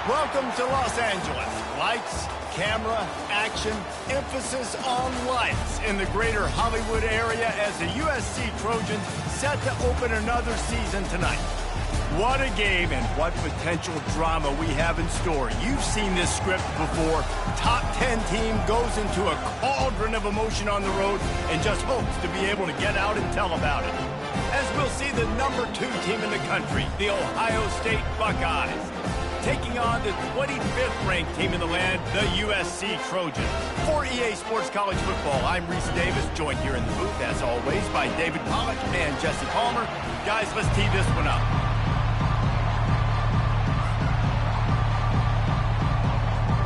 Welcome to Los Angeles. Lights, camera, action, emphasis on lights in the greater Hollywood area as the USC Trojans set to open another season tonight. What a game and what potential drama we have in store. You've seen this script before. Top 10 team goes into a cauldron of emotion on the road and just hopes to be able to get out and tell about it. As we'll see the #2 team in the country, the Ohio State Buckeyes, taking on the 25th ranked team in the land, the USC Trojans. For EA Sports College Football, I'm Reese Davis, joined here in the booth, as always, by David Pollack and Jesse Palmer. Guys, let's tee this one up.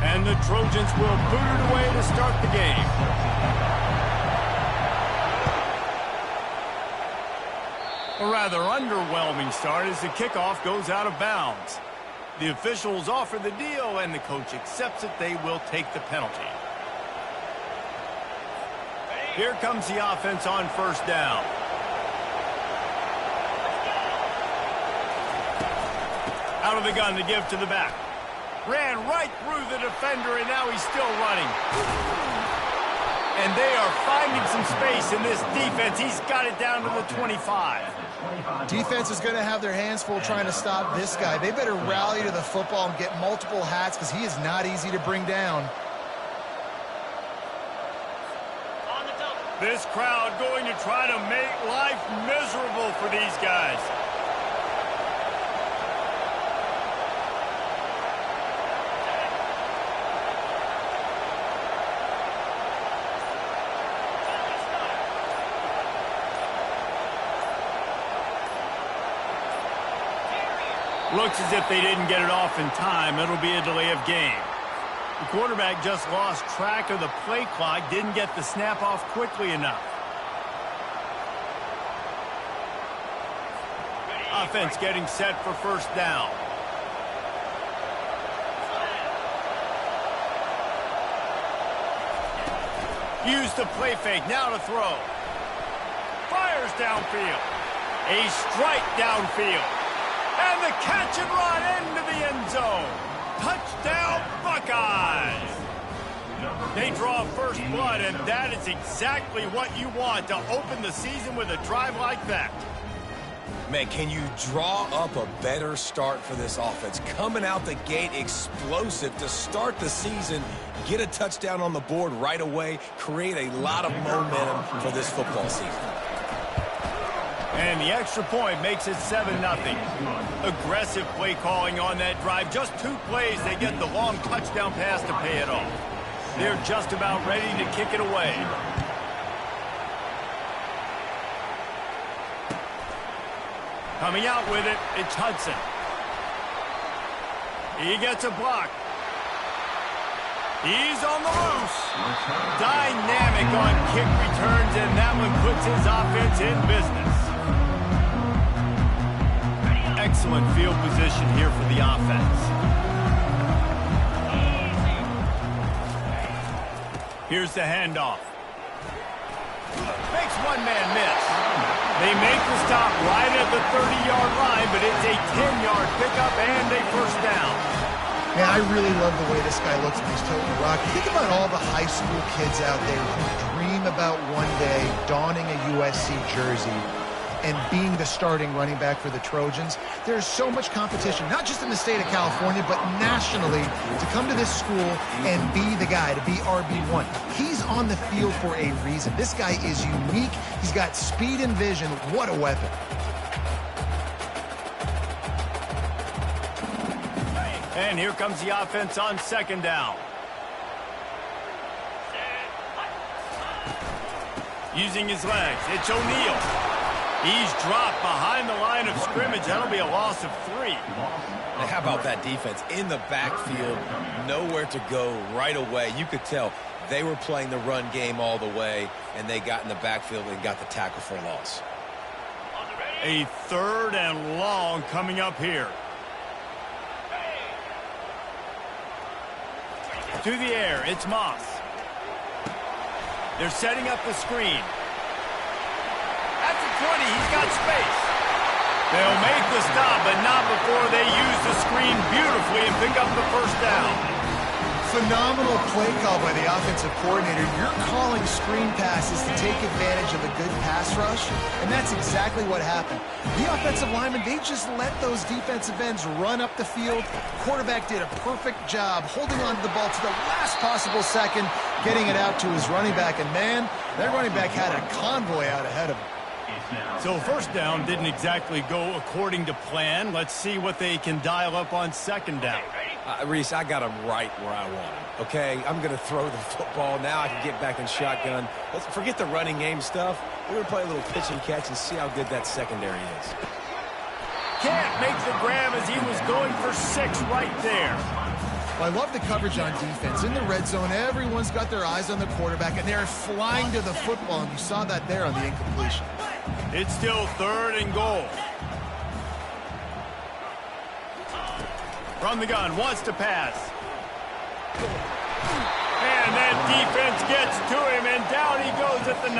And the Trojans will boot it away to start the game. A rather underwhelming start as the kickoff goes out of bounds. The officials offer the deal, and the coach accepts it. They will take the penalty. Here comes the offense on first down. Out of the gun to give to the back. Ran right through the defender, and now he's still running. And they are finding some space in this defense. He's got it down to the 25. Defense is going to have their hands full trying to stop this guy. They better rally to the football and get multiple hats because he is not easy to bring down. This crowd going to try to make life miserable for these guys. Looks as if they didn't get it off in time. It'll be a delay of game. The quarterback just lost track of the play clock, didn't get the snap off quickly enough. Offense getting set for first down. Use the play fake, now to throw. Fires downfield. A strike downfield. And the catch and run into the end zone. Touchdown, Buckeyes. They draw first blood, and that is exactly what you want to open the season with a drive like that. Man, can you draw up a better start for this offense? Coming out the gate explosive to start the season, get a touchdown on the board right away, create a lot of momentum for this football season. And the extra point makes it 7-0. Aggressive play calling on that drive. Just 2 plays, they get the long touchdown pass to pay it off. They're just about ready to kick it away. Coming out with it, it's Hudson. He gets a block. He's on the loose. Dynamic on kick returns, and that one puts his offense in business. Excellent field position here for the offense. Here's the handoff. Makes one man miss. They make the stop right at the 30-yard line, but it's a 10-yard pickup and a first down. Man, I really love the way this guy looks when he's toting the rock. Think about all the high school kids out there who dream about one day donning a USC jersey and being the starting running back for the Trojans. There's so much competition, not just in the state of California, but nationally, to come to this school and be the guy, to be RB1. He's on the field for a reason. This guy is unique. He's got speed and vision. What a weapon. And here comes the offense on second down. Using his legs, it's O'Neal. He's dropped behind the line of scrimmage. That'll be a loss of 3. Now, how about that defense in the backfield, nowhere to go right away. You could tell they were playing the run game all the way, and they got in the backfield and got the tackle for a loss. A 3rd and long coming up here. To the air, it's Moss. They're setting up the screen. At the 20, he's got space. They'll make the stop, but not before they use the screen beautifully and pick up the first down. Phenomenal play call by the offensive coordinator. You're calling screen passes to take advantage of a good pass rush, and that's exactly what happened. The offensive linemen, they just let those defensive ends run up the field. Quarterback did a perfect job holding on to the ball to the last possible second, getting it out to his running back, and man, that running back had a convoy out ahead of him. So first down didn't exactly go according to plan. Let's see what they can dial up on second down. Reese, I got him right where I want him, okay? I'm going to throw the football. Now I can get back in shotgun. Let's forget the running game stuff. We're going to play a little pitch and catch and see how good that secondary is. Can't make the grab as he was going for 6 right there. Well, I love the coverage on defense. In the red zone, everyone's got their eyes on the quarterback, and they're flying to the football, and you saw that there on the incompletion. It's still 3rd and goal. From the gun, wants to pass. And that defense gets to him, and down he goes at the 9.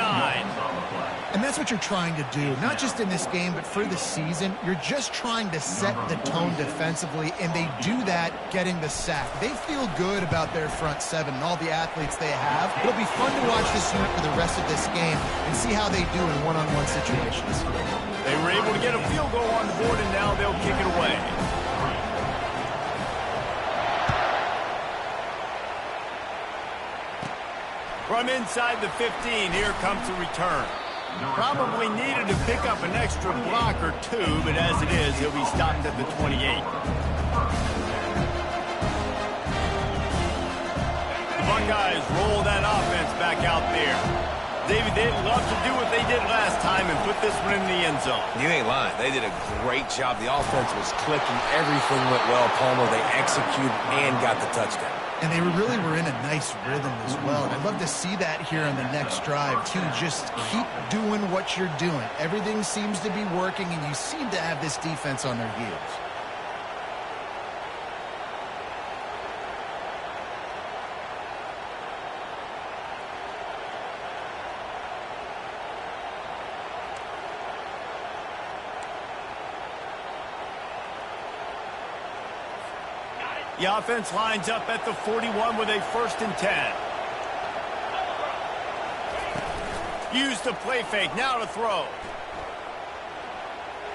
And that's what you're trying to do, not just in this game, but for the season. You're just trying to set the tone defensively, and they do that getting the sack. They feel good about their front 7 and all the athletes they have. It'll be fun to watch this unit for the rest of this game and see how they do in one-on-one situations. They were able to get a field goal on the board, and now they'll kick it away. From inside the 15, here comes a return. Probably needed to pick up an extra block or 2, but as it is, he'll be stopped at the 28. The Buckeyes roll that offense back out there. David, they'd love to do what they did last time and put this one in the end zone. You ain't lying. They did a great job. The offense was clicking. Everything went well, Palmer. They executed and got the touchdown. And they really were in a nice rhythm as well. And I'd love to see that here on the next drive, too. Just keep doing what you're doing. Everything seems to be working, and you seem to have this defense on their heels. The offense lines up at the 41 with a 1st and 10. Use the play fake, now to throw.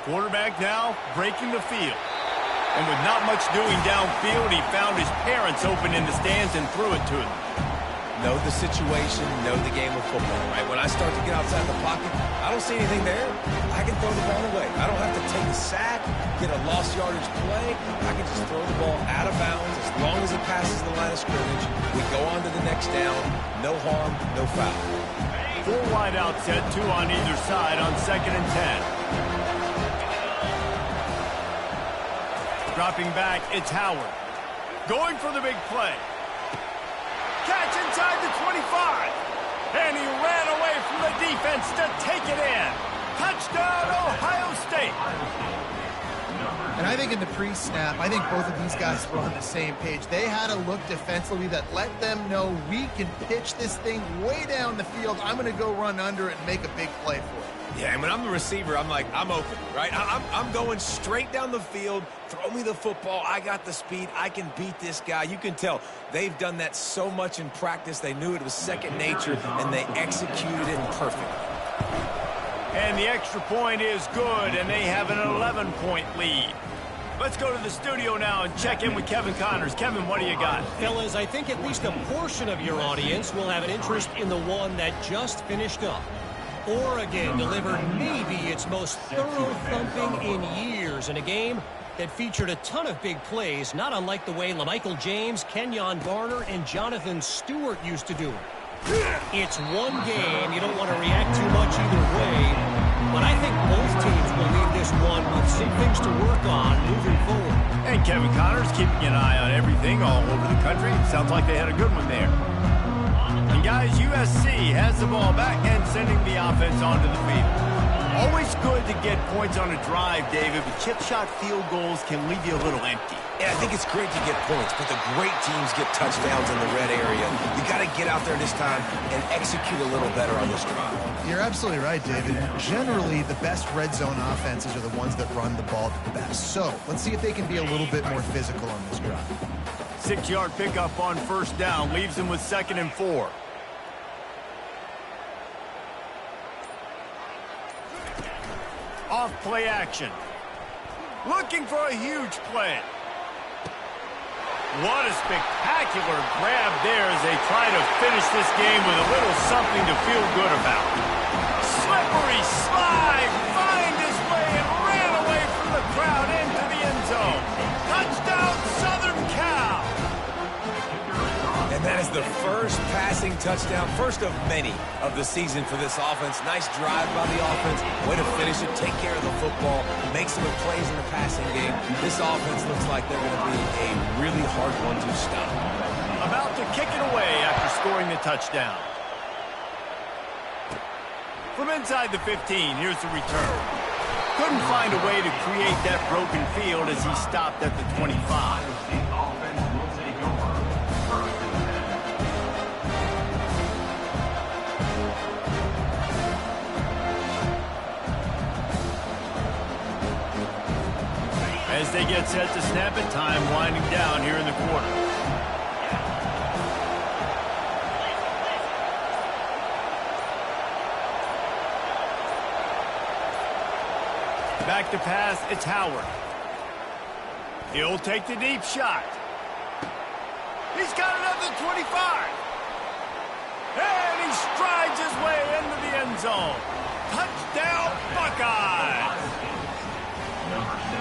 Quarterback now breaking the field. And with not much doing downfield, he found his parents open in the stands and threw it to them. Know the situation, know the game of football, right? When I start to get outside the pocket, I don't see anything there. I can throw the ball away. I don't have to take a sack, get a lost yardage play. I can just throw the ball out of bounds as long as it passes the line of scrimmage. We go on to the next down. No harm, no foul. 4 wide out set, 2 on either side on 2nd and 10. Dropping back, it's Howard. Going for the big play. Catch inside the 25. And he ran away from the defense to take it in. Touchdown, Ohio State. And I think in the pre-snap, I think both of these guys were on the same page. They had a look defensively that let them know we can pitch this thing way down the field. I'm going to go run under it and make a big play for it. Yeah, and when I'm the receiver, I'm like, I'm open, right? I'm going straight down the field. Throw me the football. I got the speed. I can beat this guy. You can tell they've done that so much in practice. They knew it was second nature, and they executed it perfectly. And the extra point is good, and they have an 11-point lead. Let's go to the studio now and check in with Kevin Connors. Kevin, what do you got? Fellas, I think at least a portion of your audience will have an interest in the one that just finished up. Oregon delivered maybe its most thorough thumping in years in a game that featured a ton of big plays, not unlike the way LaMichael James, Kenyon Garner, and Jonathan Stewart used to do it. It's one game. You don't want to react too much either way, but I think both teams will leave this one with some things to work on moving forward. And Kevin Connors keeping an eye on everything all over the country. Sounds like they had a good one there. And guys, USC has the ball back and sending the offense onto the field. Always good to get points on a drive, David, but chip shot field goals can leave you a little empty. And I think it's great to get points, but the great teams get touchdowns in the red area. You got to get out there this time and execute a little better on this drive. You're absolutely right, David. Generally, the best red zone offenses are the ones that run the ball the best. So let's see if they can be a little bit more physical on this drive. 6-yard pickup on first down leaves them with 2nd and 4. Off play action. Looking for a huge play. What a spectacular grab there as they try to finish this game with a little something to feel good about. Slippery slide, find his way and ran away from the crowd into the end zone. Touchdown, Southern Cal. And that is the first passing touchdown, first of many of the season for this offense. Nice drive by the offense. Way to finish it, take care of the football, make some plays in the passing game. This offense looks like they're going to be a really hard one to stop. About to kick it away after scoring the touchdown. From inside the 15, here's the return. Couldn't find a way to create that broken field as he stopped at the 25. As they get set to snap it, time winding down here in the quarter. Back to pass, it's Howard. He'll take the deep shot. He's got another 25. And he strides his way into the end zone. Touchdown, Buckeyes!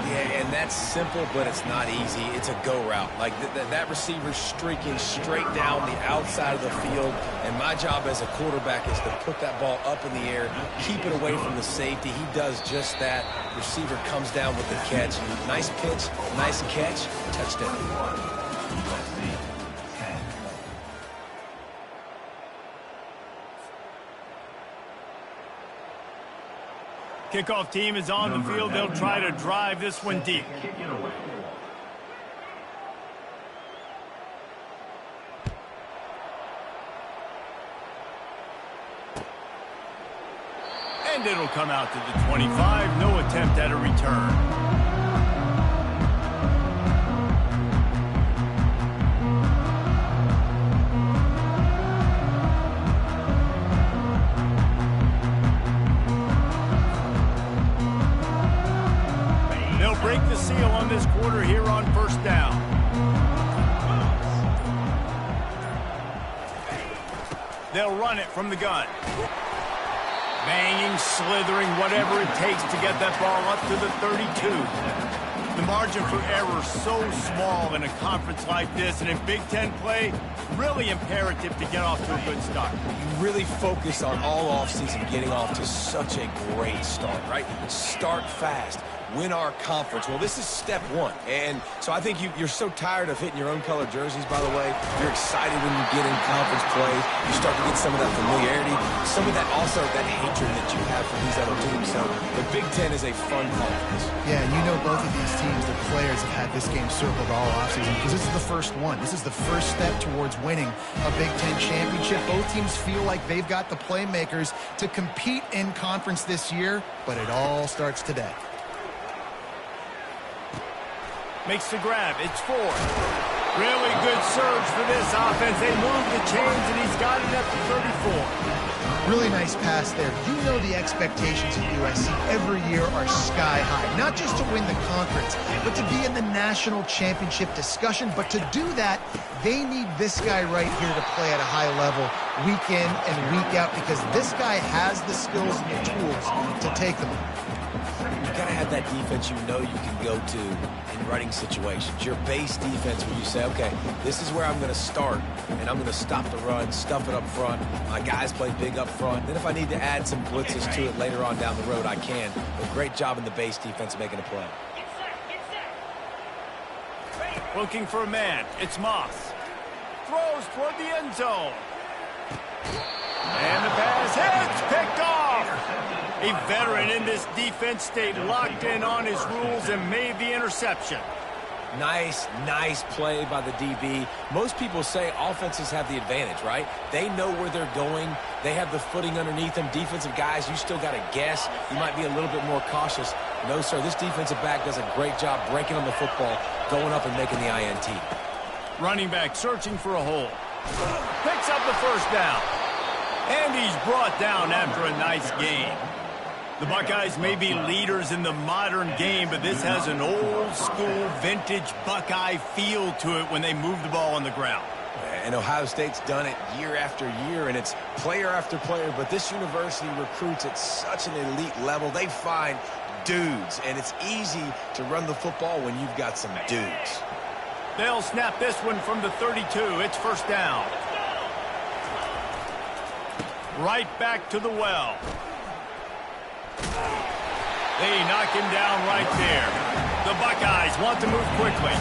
Yeah, and that's simple, but it's not easy. It's a go route. Like that receiver's streaking straight down the outside of the field, and my job as a quarterback is to put that ball up in the air, keep it away from the safety. He does just that. Receiver comes down with the catch. Nice pitch, nice catch, touchdown. Kickoff team is on the field. They'll try to drive this one deep. And it'll come out to the 25. No attempt at a return. Break the seal on this quarter here on first down. They'll run it from the gun. Banging, slithering, whatever it takes to get that ball up to the 32. The margin for error so small in a conference like this, and in Big Ten play, really imperative to get off to a good start. You really focus on all offseason getting off to such a great start, right? Start fast. Win our conference. Well, this is step one. And so I think you're so tired of hitting your own color jerseys, by the way. You're excited when you get in conference play. You start to get some of that familiarity, some of that also that hatred that you have for these other teams. So the Big Ten is a fun conference. Yeah, and you know both of these teams, the players have had this game circled all offseason because this is the first one. This is the first step towards winning a Big Ten championship. Both teams feel like they've got the playmakers to compete in conference this year, but it all starts today. Makes the grab. It's 4. Really good surge for this offense. They move the chains, and he's got it up to 34. Really nice pass there. You know the expectations of USC every year are sky high. Not just to win the conference, but to be in the national championship discussion. But to do that, they need this guy right here to play at a high level week in and week out because this guy has the skills and the tools to take them. You got to have that defense you know you can go to in running situations. Your base defense where you say, okay, this is where I'm going to start, and I'm going to stop the run, stuff it up front. My guys play big up front. Then if I need to add some blitzes to it later on down the road, I can. But great job in the base defense making a play. Looking for a man. It's Moss. Throws toward the end zone. And the pass hits, picked off. A veteran in this defense stayed locked in on his rules and made the interception. Nice play by the DB. Most people say offenses have the advantage, right? They know where they're going. They have the footing underneath them. Defensive guys, you still got to guess. You might be a little bit more cautious. No, sir, this defensive back does a great job breaking on the football, going up and making the INT. Running back searching for a hole. Picks up the first down. And he's brought down after a nice gain. The Buckeyes may be leaders in the modern game, but this has an old-school, vintage Buckeye feel to it when they move the ball on the ground. And Ohio State's done it year after year, and it's player after player, but this university recruits at such an elite level. They find dudes, and it's easy to run the football when you've got some dudes. They'll snap this one from the 32. It's first down. Right back to the well. They knock him down right there. The Buckeyes want to move quickly.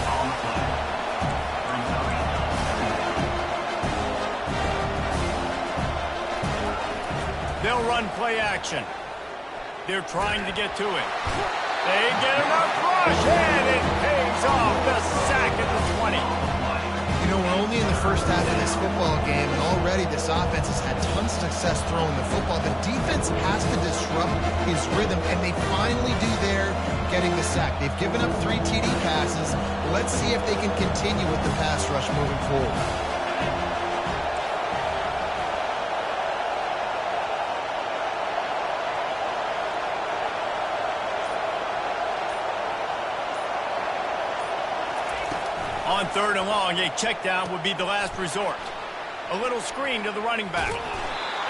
They'll run play action. They're trying to get to it. They get enough rush, and it pays off. The sack at the 20. You know, we're only in the first half of this football game, and already this offense has had tons of success throwing the football. The defense has to disrupt his rhythm, and they finally do there, getting the sack. They've given up 3 TD passes. Let's see if they can continue with the pass rush moving forward. On 3rd and long, a check down would be the last resort. A little screen to the running back.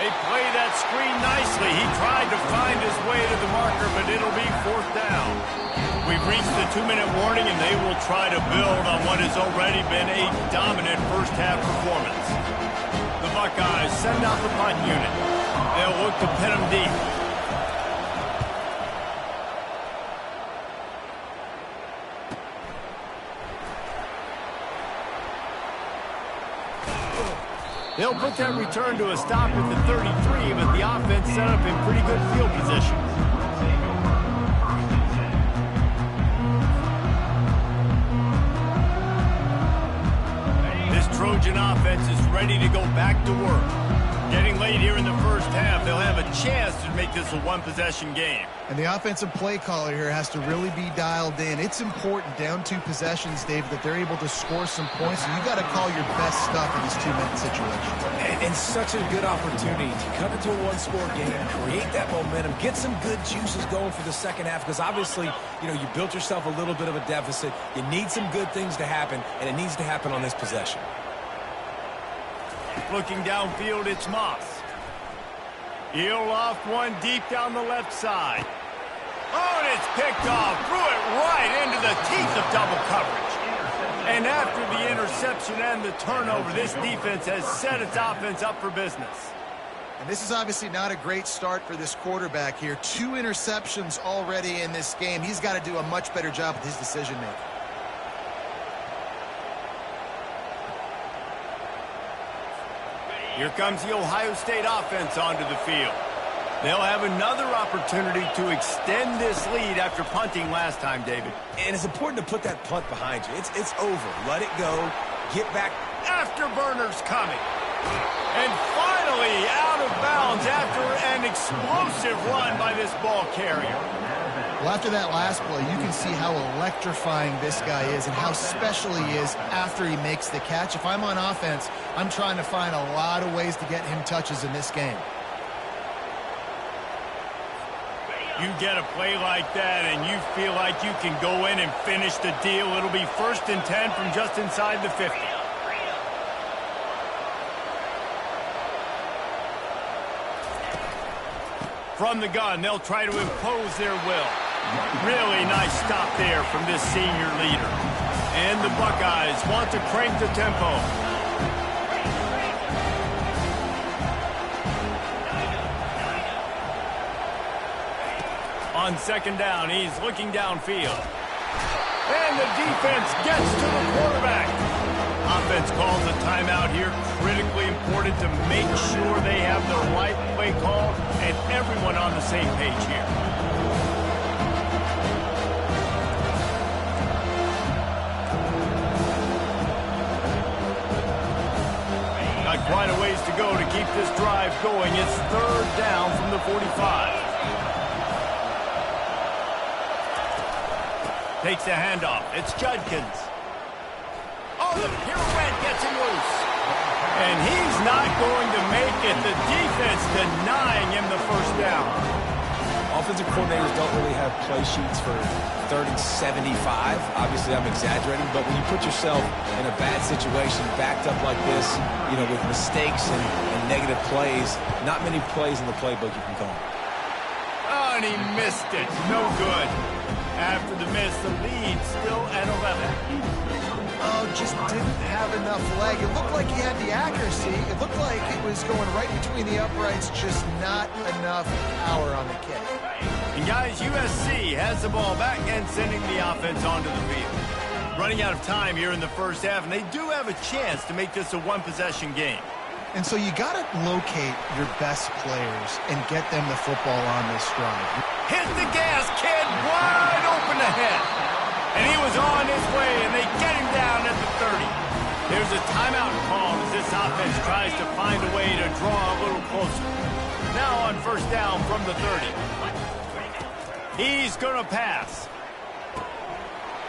They play that screen nicely. He tried to find his way to the marker, but it'll be 4th down. We've reached the 2-minute warning, and they will try to build on what has already been a dominant first-half performance. The Buckeyes send out the punt unit. They'll look to pin them deep. They'll put that return to a stop at the 33, but the offense set up in pretty good field position. This Trojan offense is ready to go back to work. Getting late here in the first half, they'll have a chance to make this a one-possession game. And the offensive play caller here has to really be dialed in. It's important down 2 possessions, Dave, that they're able to score some points. And you got to call your best stuff in this 2-minute situation. And such a good opportunity to cut into a one-score game, create that momentum, get some good juices going for the second half. Because obviously, you know, you built yourself a little bit of a deficit. You need some good things to happen, and it needs to happen on this possession. Looking downfield, it's Moss. He'll loft one deep down the left side. Oh, and it's picked off. Threw it right into the teeth of double coverage. And after the interception and the turnover, this defense has set its offense up for business. And this is obviously not a great start for this quarterback here. 2 interceptions already in this game. He's got to do a much better job with his decision-making. Here comes the Ohio State offense onto the field. They'll have another opportunity to extend this lead after punting last time, David. And it's important to put that punt behind you. It's over. Let it go. Get back. Afterburner's coming. And finally out of bounds after an explosive run by this ball carrier. Well, after that last play, you can see how electrifying this guy is and how special he is after he makes the catch. If I'm on offense, I'm trying to find a lot of ways to get him touches in this game. You get a play like that and you feel like you can go in and finish the deal. It'll be 1st and 10 from just inside the 50. From the gun, they'll try to impose their will. Really nice stop there from this senior leader. And the Buckeyes want to crank the tempo. On 2nd down, he's looking downfield. And the defense gets to the quarterback. Offense calls a timeout here. Critically important to make sure they have the right play call and everyone on the same page here. go to keep this drive going. It's third down from the 45. Takes the handoff. It's Judkins. Oh, the pirouette gets him loose. And he's not going to make it. The defense denying him the first down. Offensive coordinators don't really have play sheets for 30-75. Obviously, I'm exaggerating, but when you put yourself in a bad situation, backed up like this, you know, with mistakes and negative plays, not many plays in the playbook you can call. Oh, and he missed it. No good. After the miss, the lead still at 11. Oh, just didn't have enough leg. It looked like he had the accuracy. It looked like it was going right between the uprights, just not enough power on the kick. And guys, USC has the ball back and sending the offense onto the field. Running out of time here in the first half, and they do have a chance to make this a one-possession game. And so you got to locate your best players and get them the football on this drive. Hit the gas, kid, wide open ahead. And he was on his way, and they get him down at the 30. There's a timeout called as this offense tries to find a way to draw a little closer. Now on first down from the 30. He's going to pass.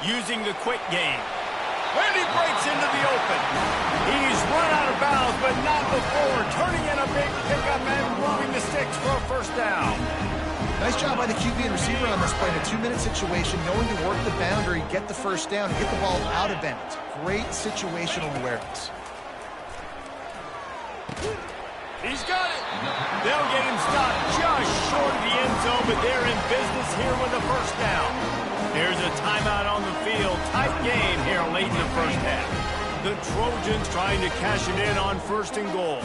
Using the quick game. And he breaks into the open. He's run out of bounds, but not before. Turning in a big pickup and moving the sticks for a first down. Nice job by the QB and receiver on this play in a 2-minute situation, knowing to work the boundary, get the first down, and get the ball out of bounds. Great situational awareness. He's got it. They'll get him stopped just short of the end zone, but they're in business here with a first down. There's a timeout on the field. Tight game here late in the first half. The Trojans trying to cash it in on first and goal.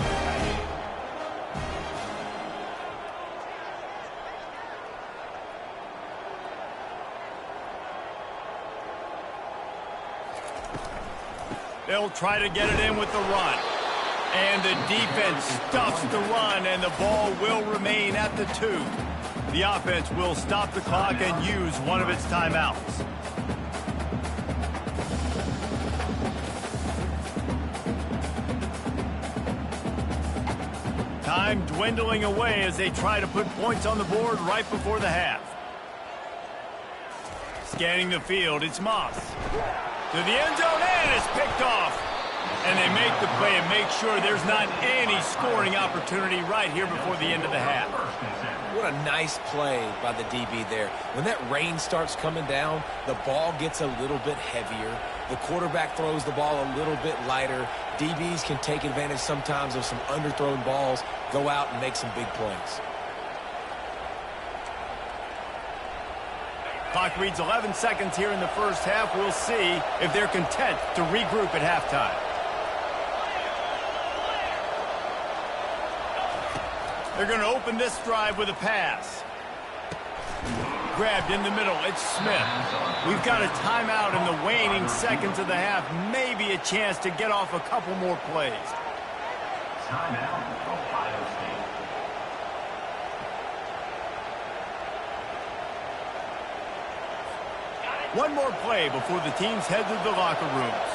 They'll try to get it in with the run. And the defense stuffs the run, and the ball will remain at the 2. The offense will stop the clock and use one of its timeouts. Time dwindling away as they try to put points on the board right before the half. Scanning the field, it's Moss. To the end zone, and it's picked off. And they make the play and make sure there's not any scoring opportunity right here before the end of the half. What a nice play by the DB there. When that rain starts coming down, the ball gets a little bit heavier. The quarterback throws the ball a little bit lighter. DBs can take advantage sometimes of some underthrown balls, go out and make some big plays. Clock reads 11 seconds here in the first half. We'll see if they're content to regroup at halftime. They're going to open this drive with a pass. Grabbed in the middle. It's Smith. We've got a timeout in the waning seconds of the half. Maybe a chance to get off a couple more plays. Timeout, Ohio State. One more play before the teams head to the locker rooms.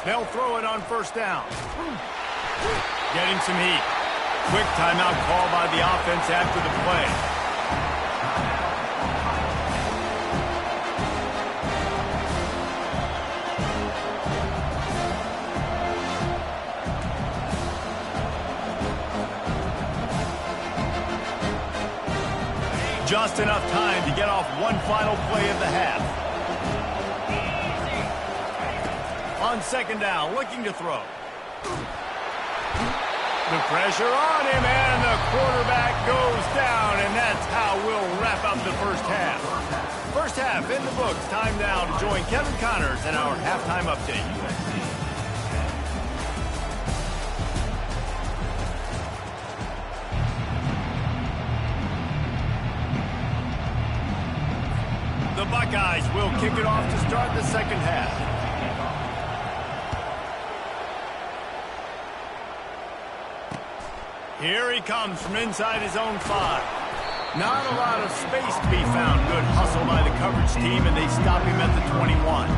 They'll throw it on first down. Getting some heat. Quick timeout call by the offense after the play. Just enough time to get off one final play of the half. On second down, looking to throw. The pressure on him, and the quarterback goes down, and that's how we'll wrap up the first half. First half in the books. Time now to join Kevin Connors in our halftime update. The Buckeyes will kick it off to start the second half. Here he comes from inside his own 5. Not a lot of space to be found. Good hustle by the coverage team, and they stop him at the 21.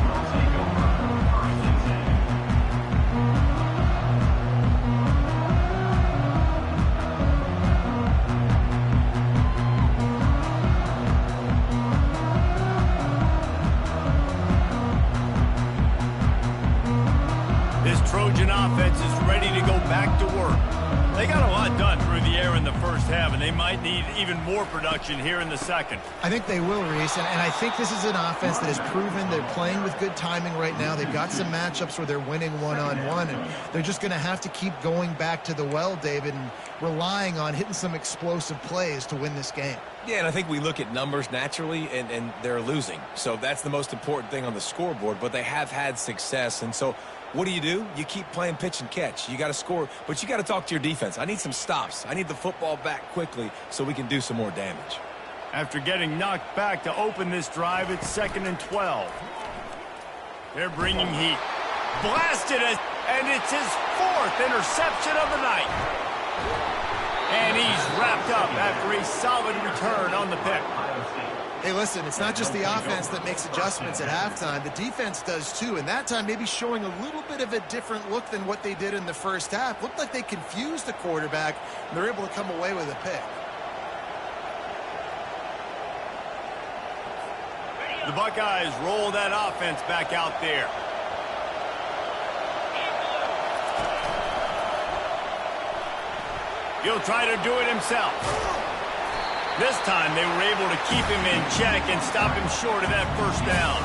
Trojan offense is ready to go back to work. They got a lot done through the air in the first half, and they might need even more production here in the second. I think they will, Reese, and I think this is an offense that has proven they're playing with good timing right now. They've got some matchups where they're winning one-on-one, and they're just going to have to keep going back to the well, David, and relying on hitting some explosive plays to win this game. Yeah, and I think we look at numbers naturally, and they're losing. So that's the most important thing on the scoreboard, but they have had success, and so what do? You keep playing pitch and catch. You got to score, but you got to talk to your defense. I need some stops. I need the football back quickly so we can do some more damage. After getting knocked back to open this drive, it's 2nd and 12. They're bringing heat. Blasted it, and it's his 4th interception of the night. And he's wrapped up after a solid return on the pick. Hey, listen, it's not just the offense that makes adjustments at halftime. The defense does too, and that time maybe showing a little bit of a different look than what they did in the first half. Looked like they confused the quarterback, and they're able to come away with a pick. The Buckeyes roll that offense back out there. He'll try to do it himself. This time they were able to keep him in check and stop him short of that first down.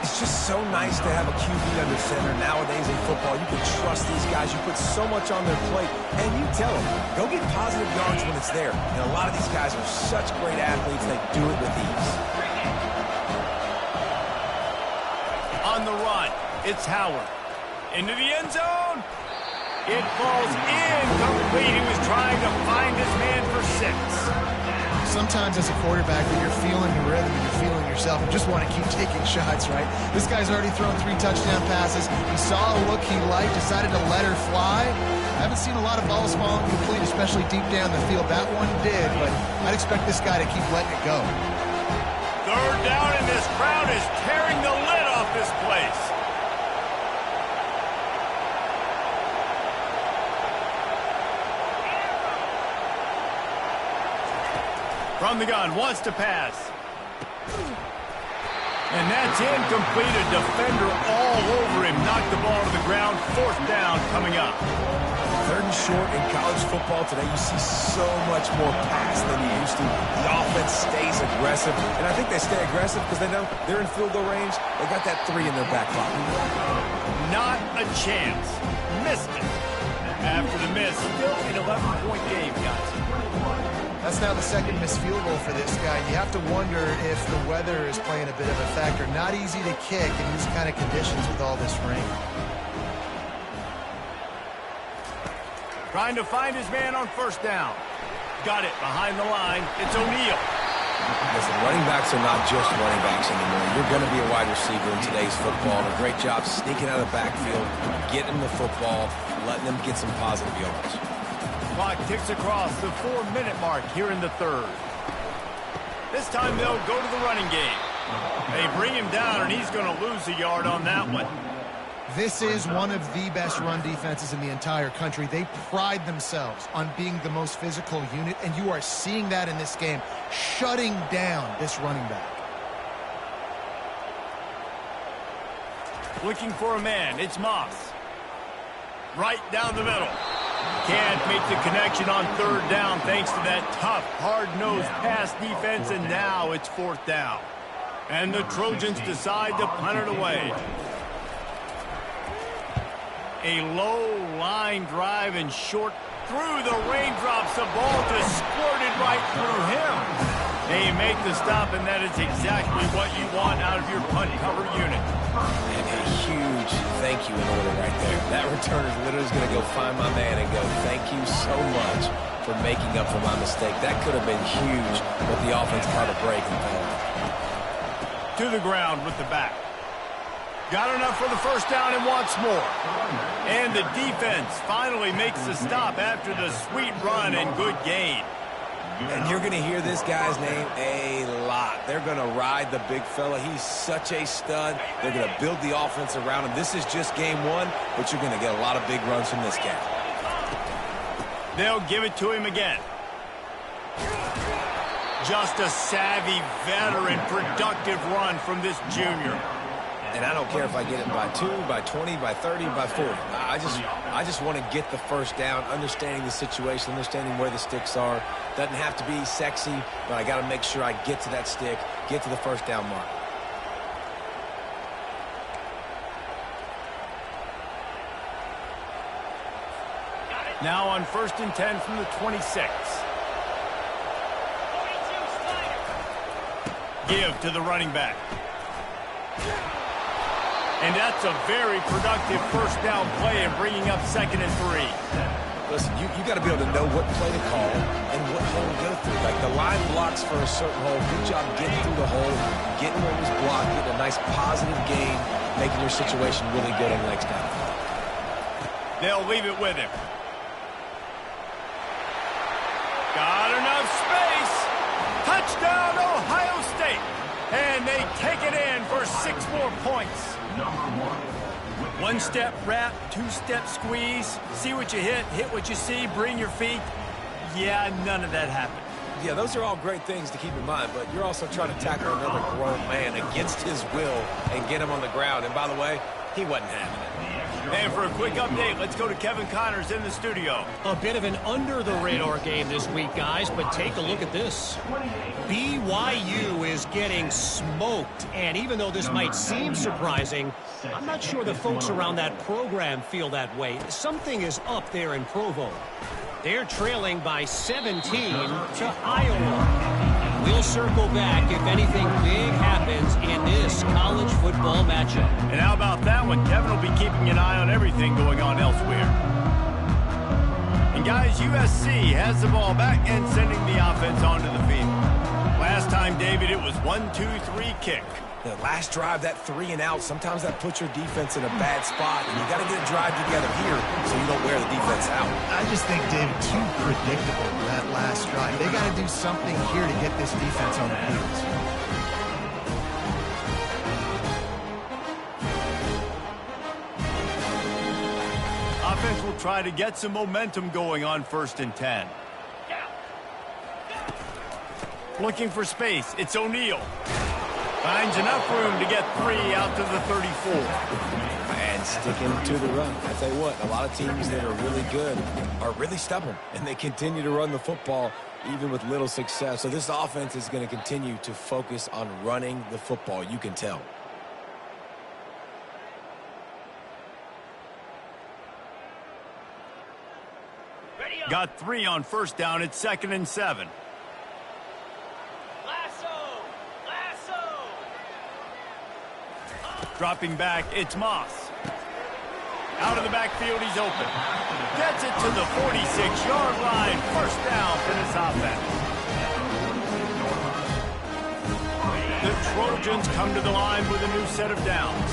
It's just so nice to have a QB under center. Nowadays in football, you can trust these guys. You put so much on their plate, and you tell them, go get positive yards when it's there. And a lot of these guys are such great athletes, they do it with ease. On the run, it's Howard. Into the end zone. It falls incomplete. He was trying to find his man for 6. Sometimes as a quarterback, when you're feeling the rhythm and you're feeling yourself, you just want to keep taking shots, right? This guy's already thrown 3 touchdown passes. He saw a look he liked, decided to let her fly. I haven't seen a lot of balls falling complete, especially deep down the field. That one did, but I'd expect this guy to keep letting it go. 3rd down, and this crowd is tearing the lid off this place. From the gun, wants to pass. And that's incomplete. A defender all over him. Knocked the ball to the ground. 4th down coming up. 3rd and short in college football today. You see so much more pass than you used to. The offense stays aggressive. And I think they stay aggressive because they know they're in field goal range. They got that 3 in their back pocket. Not a chance. Missed it. After the miss, still an 11-point game, guys. That's now the 2nd missed field goal for this guy. You have to wonder if the weather is playing a bit of a factor. Not easy to kick in these kind of conditions with all this rain. Trying to find his man on 1st down. Got it behind the line. It's O'Neal. Listen, running backs are not just running backs anymore. You're going to be a wide receiver in today's football. A great job sneaking out of the backfield, getting the football, letting them get some positive yards. Clock ticks across the 4-minute mark here in the 3rd. This time they'll go to the running game. They bring him down, and he's going to lose a yard on that one. This is one of the best run defenses in the entire country. They pride themselves on being the most physical unit, and you are seeing that in this game, shutting down this running back. Looking for a man. It's Moss. Right down the middle. Can't make the connection on 3rd down thanks to that tough, hard-nosed pass defense, and now it's 4th down. And the Trojans decide to punt it away. A low line drive and short through the raindrops. The ball just squirted right through him. They make the stop, and that is exactly what you want out of your punt cover unit. And a huge thank you in order right there. That returner is literally going to go find my man and go, thank you so much for making up for my mistake. That could have been huge, but the offense caught a break and fell. To the ground with the back. Got enough for the 1st down and wants more. And the defense finally makes the stop after the sweet run and good gain. And you're going to hear this guy's name a lot. They're going to ride the big fella. He's such a stud. They're going to build the offense around him. This is just game one, but you're going to get a lot of big runs from this guy. They'll give it to him again. Just a savvy, veteran, productive run from this junior. And I don't care if I get it by 2, by 20, by 30, by 40. I just want to get the first down, understanding the situation, understanding where the sticks are. Doesn't have to be sexy, but I got to make sure I get to that stick, get to the first down mark. Now on 1st and 10 from the 26. Give to the running back. And that's a very productive first down play in bringing up 2nd and 3. Listen, you got to be able to know what play to call and what hole to go through. Like the line blocks for a certain hole. Good job getting through the hole, getting where it was blocked, getting a nice positive gain, making your situation really good on the next down. They'll leave it with him. Got enough space. Touchdown, Ohio State. And they take it in for 6 more points. 1-step wrap, 2-step squeeze. See what you hit what you see, bring your feet. Yeah, none of that happened. Yeah, those are all great things to keep in mind, but you're also trying to tackle another grown man against his will and get him on the ground. And by the way, he wasn't having it. And for a quick update, let's go to Kevin Connors in the studio. A bit of an under-the-radar game this week, guys, but take a look at this. BYU is getting smoked, and even though this might seem surprising, I'm not sure the folks around that program feel that way. Something is up there in Provo. They're trailing by 17 to Iowa. We'll circle back if anything big happens in this college football matchup. And how about that one? Kevin will be keeping an eye on everything going on elsewhere. And guys, USC has the ball back and sending the offense onto the field. Last time, David, it was 1-2-3 kick. The last drive, that 3 and out, sometimes that puts your defense in a bad spot, and you got to get a drive together here so you don't wear the defense out. I just think, David, too predictable, that last drive. They got to do something here to get this defense on their heels. Offense will try to get some momentum going on 1st and 10. Looking for space. It's O'Neal. Finds enough room to get 3 out to the 34. And sticking to the run. I tell you what, a lot of teams that are really good are really stubborn, and they continue to run the football even with little success. So this offense is going to continue to focus on running the football. You can tell. Got 3 on 1st down. It's 2nd and 7. Dropping back, it's Moss. Out of the backfield, he's open. Gets it to the 46-yard line. 1st down for this offense. The Trojans come to the line with a new set of downs.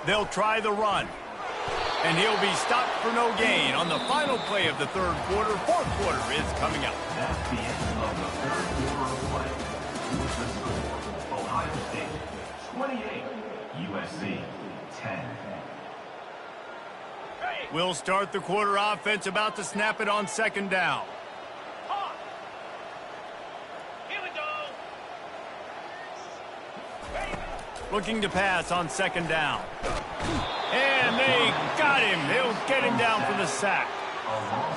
They'll try the run. And he'll be stopped for no gain on the final play of the 3rd quarter. 4th quarter is coming up. That's the end of the 3rd quarter of play. With the score, Ohio State 28, USC 10. We'll start the quarter offense, about to snap it on 2nd down. Here we go. Looking to pass on 2nd down. And they got him. They'll get him down for the sack.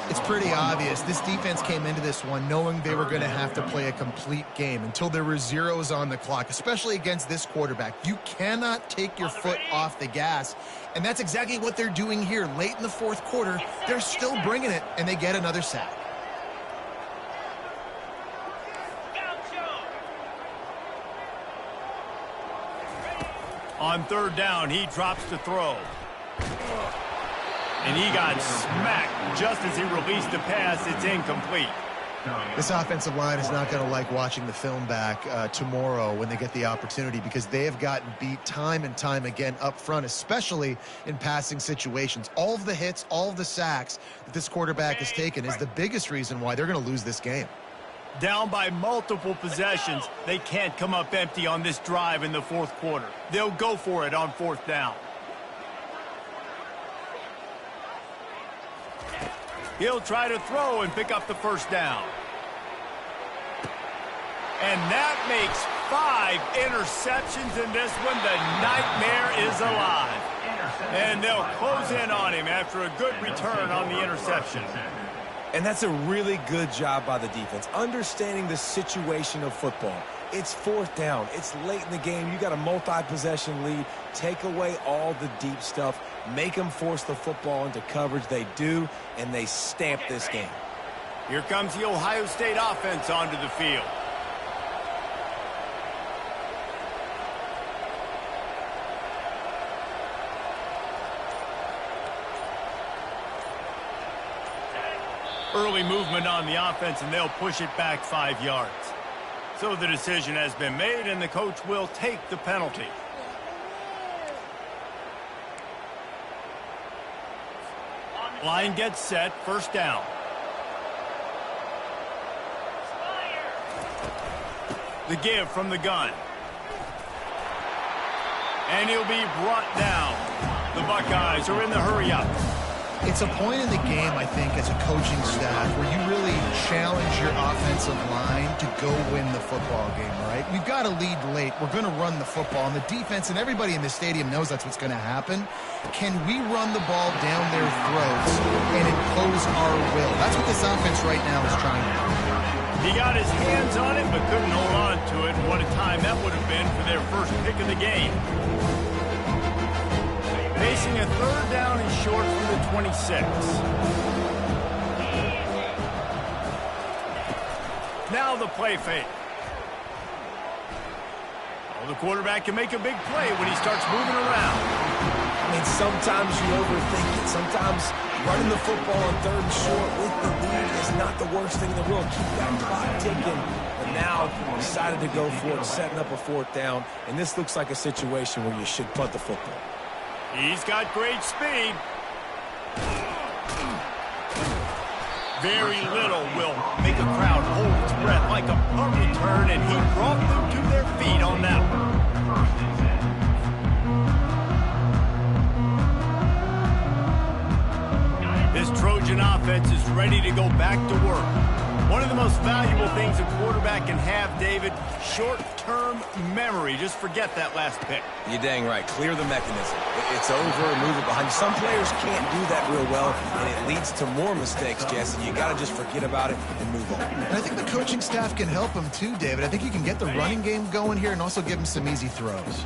It's pretty obvious. This defense came into this one knowing they were going to have to play a complete game until there were zeros on the clock, especially against this quarterback. You cannot take your foot off the gas, and that's exactly what they're doing here. Late in the 4th quarter, they're still bringing it, and they get another sack. On 3rd down, he drops to throw. And he got smacked just as he released the pass. It's incomplete. This offensive line is not going to like watching the film back tomorrow when they get the opportunity, because they have gotten beat time and time again up front, especially in passing situations. All of the hits, all of the sacks that this quarterback has taken is the biggest reason why they're going to lose this game. Down by multiple possessions, they can't come up empty on this drive in the fourth quarter. They'll go for it on fourth down. He'll try to throw and pick up the first down. And that makes 5 interceptions in this one. The nightmare is alive. And they'll close in on him after a good return on the interception. And that's a really good job by the defense, understanding the situation of football. It's fourth down. It's late in the game. You got a multi-possession lead. Take away all the deep stuff. Make them force the football into coverage. They do, and they stamp this game. Here comes the Ohio State offense onto the field. Early movement on the offense, and they'll push it back 5 yards. So the decision has been made, and the coach will take the penalty. Line gets set, first down. The give from the gun. And he'll be brought down. The Buckeyes are in the hurry-up. It's a point in the game, I think, as a coaching staff where you really challenge your offensive line to go win the football game, right? We've got to lead late. We're going to run the football, and the defense and everybody in the stadium knows that's what's going to happen. Can we run the ball down their throats and impose our will? That's what this offense right now is trying to do. He got his hands on it, but couldn't hold on to it. What a time that would have been for their first pick of the game. Facing a third down and short from the 26. Now the play fake. Oh, the quarterback can make a big play when he starts moving around. I mean, sometimes you overthink it. Sometimes running the football on third and short with the lead is not the worst thing in the world. Keep that clock ticking. But now decided to go for it, setting up a fourth down. And this looks like a situation where you should punt the football. He's got great speed. Very little will make a crowd hold its breath, like a punt return, and he brought them to their feet on that one. This Trojan offense is ready to go back to work. One of the most valuable things a quarterback can have, David, short-term memory. Just forget that last pick. You're dang right. Clear the mechanism. It's over, move it behind you. Some players can't do that real well, and it leads to more mistakes, Jesse. You got to just forget about it and move on. And I think the coaching staff can help him too, David. I think you can get the running game going here and also give him some easy throws.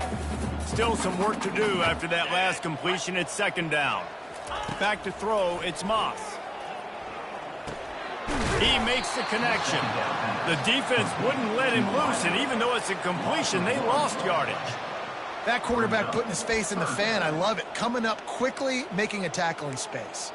Still some work to do after that last completion. It's second down. Back to throw, it's Moss. He makes the connection. The defense wouldn't let him loose, and even though it's a completion, they lost yardage. That quarterback putting his face in the fan, I love it. Coming up quickly, making a tackle in space.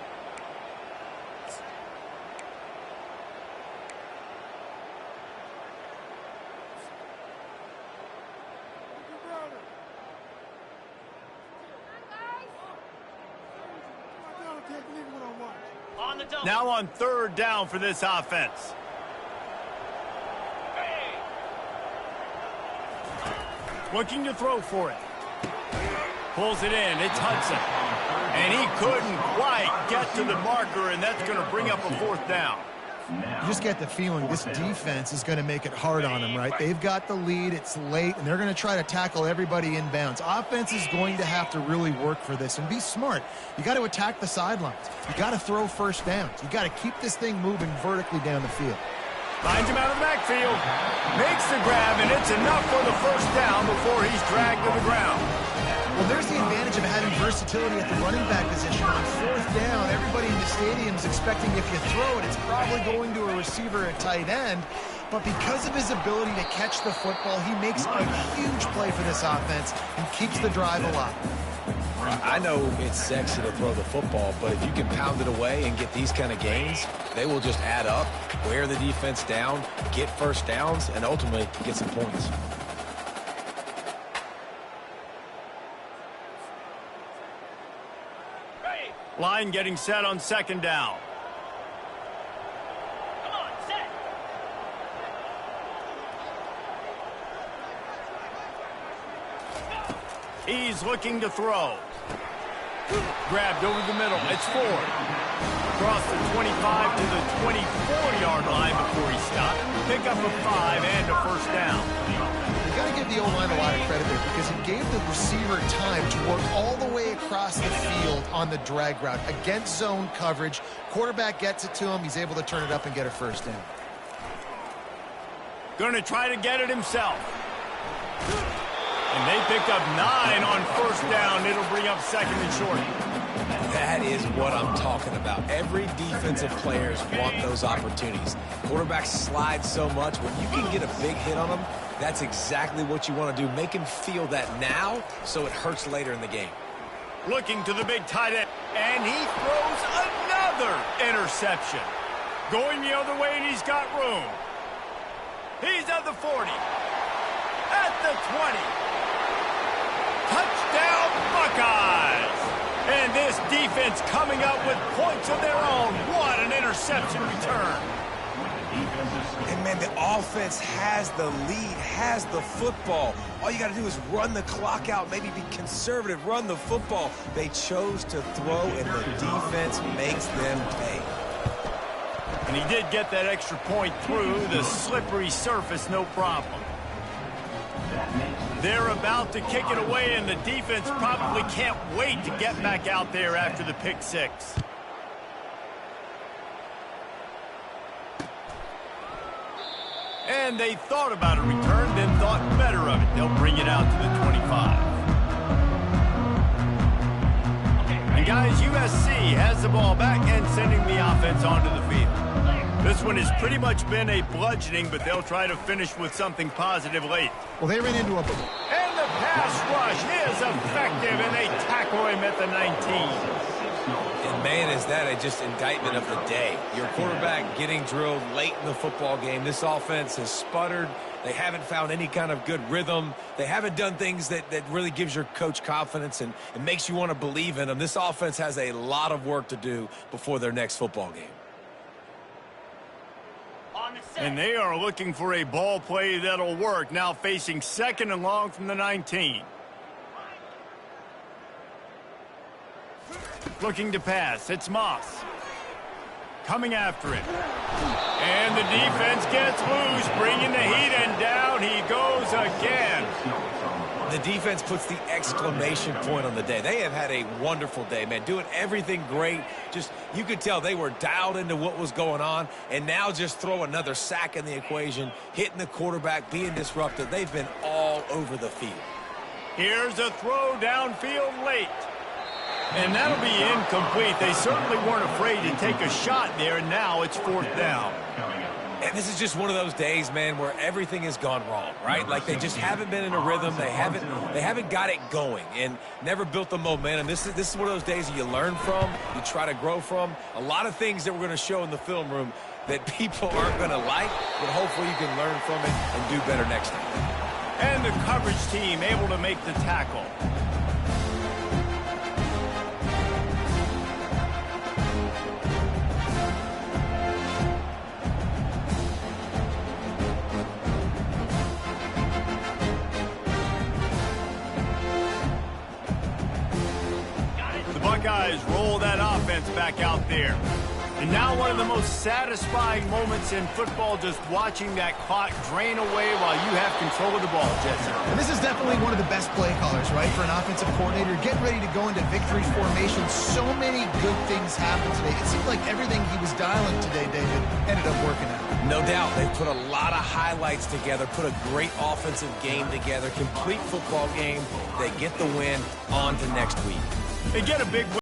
Now on third down for this offense. Looking to throw for it. Pulls it in. It's Hudson. And he couldn't quite get to the marker, and that's going to bring up a fourth down. You just get the feeling this defense is going to make it hard on them, right? They've got the lead, it's late, and they're going to try to tackle everybody inbounds. Offense is going to have to really work for this and be smart. You got to attack the sidelines. You got to throw first downs. You got to keep this thing moving vertically down the field. Finds him out of the backfield. Makes the grab, and it's enough for the first down before he's dragged to the ground. Well, there's the advantage of having versatility at the running back position. On fourth down, everybody in the stadium is expecting if you throw it, it's probably going to a receiver at tight end. But because of his ability to catch the football, he makes a huge play for this offense and keeps the drive alive. I know it's sexy to throw the football, but if you can pound it away and get these kind of gains, they will just add up, wear the defense down, get first downs, and ultimately get some points. Line getting set on second down. Come on, set. He's looking to throw. Grabbed over the middle. It's Ford. Across the 25 to the 24-yard line before he stopped. Pick up a 5 and a first down. You got to give the O-line a lot of credit there because he gave the receiver time to work all the way across the field on the drag route against zone coverage. Quarterback gets it to him. He's able to turn it up and get a first down. Going to try to get it himself. And they pick up 9 on first down. It'll bring up second and short. That is what I'm talking about. Every defensive players want those opportunities. Quarterbacks slide so much. When you can get a big hit on them, that's exactly what you want to do. Make him feel that now so it hurts later in the game. Looking to the big tight end. And he throws another interception. Going the other way, and he's got room. He's at the 40. At the 20. Touchdown, Buckeyes! And this defense coming up with points of their own. What an interception return. And, man, the offense has the lead, has the football. All you got to do is run the clock out, maybe be conservative, run the football. They chose to throw, and the defense makes them pay. And he did get that extra point through the slippery surface, no problem. They're about to kick it away, and the defense probably can't wait to get back out there after the pick six. And they thought about a return, then thought better of it. They'll bring it out to the 25. And guys, USC has the ball back and sending the offense onto the field. This one has pretty much been a bludgeoning, but they'll try to finish with something positive late. Well, they ran into a... And the pass rush is effective, and they tackle him at the 19. And, man, is that just indictment of the day. Your quarterback getting drilled late in the football game. This offense has sputtered. They haven't found any kind of good rhythm. They haven't done things that really gives your coach confidence and makes you want to believe in them. This offense has a lot of work to do before their next football game. And they are looking for a ball play that'll work. Now facing second and long from the 19. Looking to pass. It's Moss. Coming after it. And the defense gets loose, bringing the heat, and down he goes again. The defense puts the exclamation point on the day. They have had a wonderful day, man, doing everything great. Just, you could tell they were dialed into what was going on, and now just throw another sack in the equation, hitting the quarterback, being disruptive. They've been all over the field. Here's a throw downfield late. And that'll be incomplete. They certainly weren't afraid to take a shot there, and now it's fourth down. And this is just one of those days, man, where everything has gone wrong, right? Like they just haven't been in a rhythm. They haven't got it going and never built the momentum. This is one of those days that you learn from, you try to grow from. A lot of things that we're going to show in the film room that people aren't going to like, but hopefully you can learn from it and do better next time. And the coverage team able to make the tackle. Buckeyes roll that offense back out there. And now one of the most satisfying moments in football, just watching that clock drain away while you have control of the ball, Jesse. And this is definitely one of the best play callers, right, for an offensive coordinator. Getting ready to go into victory formation. So many good things happened today. It seemed like everything he was dialing today, David, ended up working out. No doubt. They've put a lot of highlights together, put a great offensive game together, complete football game. They get the win. On to next week. They get a big win.